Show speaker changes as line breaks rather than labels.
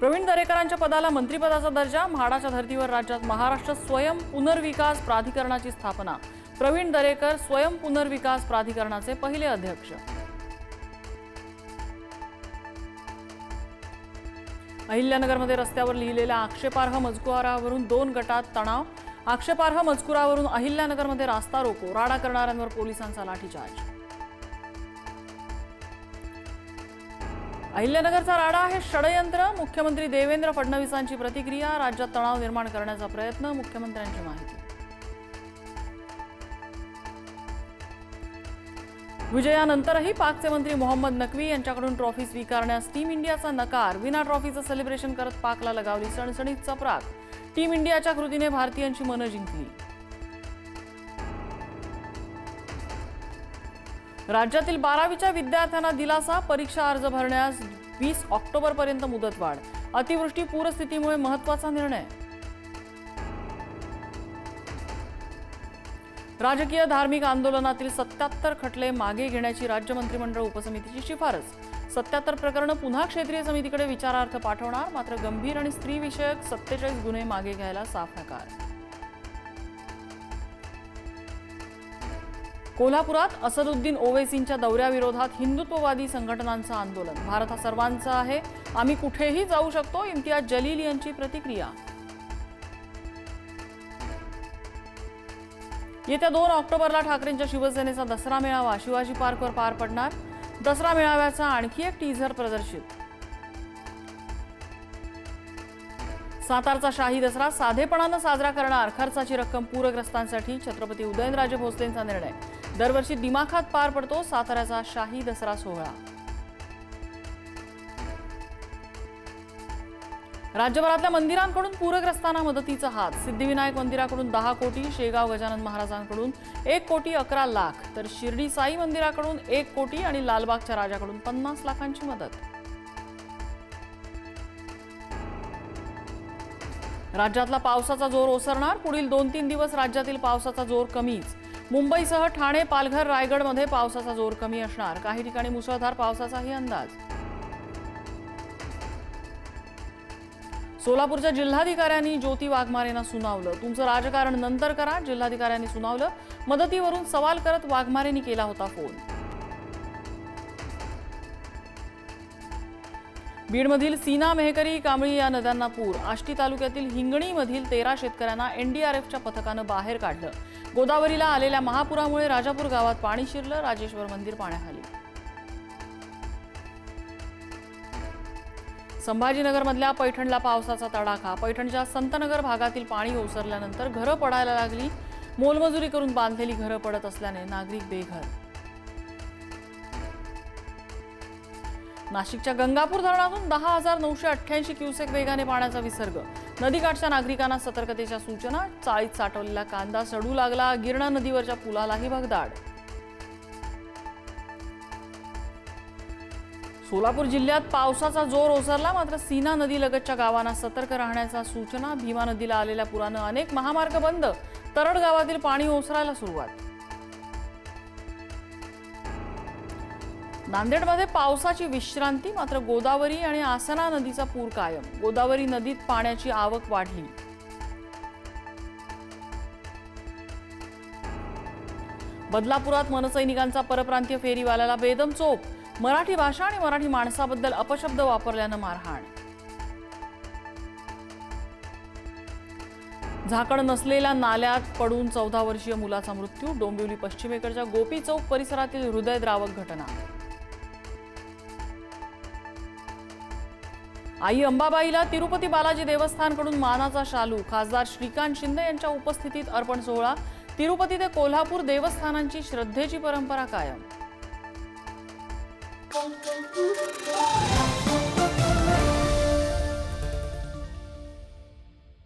प्रवीण दरेकरांच्या पदाला मंत्रिपदाचा दर्जा, म्हाडाच्या धर्तीवर राज्यात महाराष्ट्र स्वयं पुनर्विकास प्राधिकरणाची स्थापना। प्रवीण दरेकर स्वयं पुनर्विकास प्राधिकरणाचे पहिले अध्यक्ष। अहिल्यानगरमध्ये रस्त्यावर लिहिलेल्या आक्षेपार्ह मजकुरावरून 2 गटात तणाव। आक्षेपार्ह मजकुरावरून अहिल्यानगरमध्ये रास्ता रोको, राडा करणाऱ्यांवर पोलिसांचा लाठीचार्ज। अहिल्यानगरचा राडा हे षडयंत्र, मुख्यमंत्री देवेंद्र फडणवीसांची प्रतिक्रिया। राज्यात तणाव निर्माण करण्याचा प्रयत्न, मुख्यमंत्र्यांची माहिती। विजयानंतरही पाकचे मंत्री मोहम्मद नक्वी यांच्याकडून ट्रॉफी स्वीकारण्यास टीम इंडियाचा नकार। विना ट्रॉफीचं सेलिब्रेशन करत पाकला लगावली सणसणीत चपराक। टीम इंडियाच्या कृतीने भारतीयांची मनं जिंकली। राज्यातील 12वीच्या विद्यार्थ्यांना दिलासा, परीक्षा अर्ज भरण्यास 20 ऑक्टोबरपर्यंत मुदतवाढ। अतिवृष्टी पूरस्थितीमुळे महत्त्वाचा निर्णय। राजकीय धार्मिक आंदोलनातील 77 खटले मागे घेण्याची राज्य मंत्रिमंडळ उपसमितीची शिफारस। 77 प्रकरणं पुन्हा क्षेत्रीय समितीकडे विचारार्थ पाठवणार, मात्र गंभीर आणि स्त्रीविषयक 47 गुन्हे मागे घ्यायला साफ नकार। कोल्हापुरात असदुद्दीन ओवैसींच्या दौऱ्याविरोधात हिंदुत्ववादी संघटनांचं आंदोलन। भारत हा सर्वांचा आहे, आम्ही कुठेही जाऊ शकतो, इम्तियाज जलील यांची प्रतिक्रिया। येत्या 2 ऑक्टोबरला ठाकरेंच्या शिवसेनेचा दसरा मेळावा शिवाजी पार्कवर पार पडणार। दसरा मेळाव्याचा आणखी एक टीझर प्रदर्शित। सातारचा शाही दसरा साधेपणानं साजरा करणार, खर्चाची रक्कम पूरग्रस्तांसाठी। छत्रपती उदयनराजे भोसलेंचा निर्णय। दरवर्षी दिमाखात पार पडतो साताऱ्याचा शाही दसरा सोहळा। राज्यभरातल्या मंदिरांकडून पूरग्रस्तांना मदतीचा हात। सिद्धिविनायक मंदिराकडून 10 कोटी, शेगाव गजानन महाराजांकडून 1 कोटी 11 लाख, तर शिर्डी साई मंदिराकडून 1 कोटी आणि लालबागच्या राजाकडून 50 लाखांची मदत। राज्यातला पावसाचा जोर ओसरणार, पुढील 2-3 दिवस राज्यातील पावसाचा जोर कमीच। मुंबईसह ठाणे, पालघर, रायगडमध्ये पावसाचा जोर कमी असणार, काही ठिकाणी मुसळधार पावसाचाही अंदाज। सोलापूरच्या जिल्हाधिकाऱ्यांनी ज्योती वाघमारेंना सुनावलं, तुमचं राजकारण नंतर करा, जिल्हाधिकाऱ्यांनी सुनावलं। मदतीवरून सवाल करत वाघमारेंनी केला होता फोन। बीडमधील सीना, मेहकरी, कांबळी या नद्यांना पूर। आष्टी तालुक्यातील हिंगणीमधील 13 शेतकऱ्यांना एनडीआरएफच्या पथकानं बाहेर काढलं। गोदावरीला आलेल्या महापुरामुळे राजापूर गावात पाणी शिरलं, राजेश्वर मंदिर पाण्याखाली। संभाजीनगरमधल्या पैठणला पावसाचा तडाखा। पैठणच्या संतनगर भागातील पाणी ओसरल्यानंतर घरं पडायला लागली। मोलमजुरी करून बांधलेली घरं पडत असल्याने नागरिक बेघर। नाशिकच्या गंगापूर धरणातून 10,988 क्युसेक वेगाने पाण्याचा विसर्ग। नदीकाठच्या नागरिकांना सतर्कतेच्या सूचना। चाळीत साठवलेला कांदा सडू लागला, गिरणा नदीवरच्या पुलालाही भगदाड। सोलापूर जिल्ह्यात पावसाचा जोर ओसरला, मात्र सीना नदीलगतच्या गावांना सतर्क राहण्याच्या सूचना। भीमा नदीला आलेल्या पुरानं अनेक महामार्ग बंद, तरड गावातील पाणी ओसरायला सुरुवात। नांदेडमध्ये पावसाची विश्रांती, मात्र गोदावरी आणि आसना नदीचा पूर कायम। गोदावरी नदीत पाण्याची आवक वाढली। बदलापुरात मनसैनिकांचा परप्रांतीय फेरीवाल्याला बेदम चोप। मराठी भाषा आणि मराठी माणसाबद्दल अपशब्द वापरल्यानं मारहाण। झाकण नसलेल्या नाल्यात पडून 14 वर्षीय मुलाचा मृत्यू। डोंबिवली पश्चिमेकडच्या गोपी चौक परिसरातील हृदयद्रावक घटना। आई अंबाबाईला तिरुपती बालाजी देवस्थानकडून मानाचा शालू। खासदार श्रीकांत शिंदे यांच्या उपस्थितीत अर्पण सोहळा। तिरुपती ते कोल्हापूर देवस्थानांची श्रद्धेची परंपरा कायम।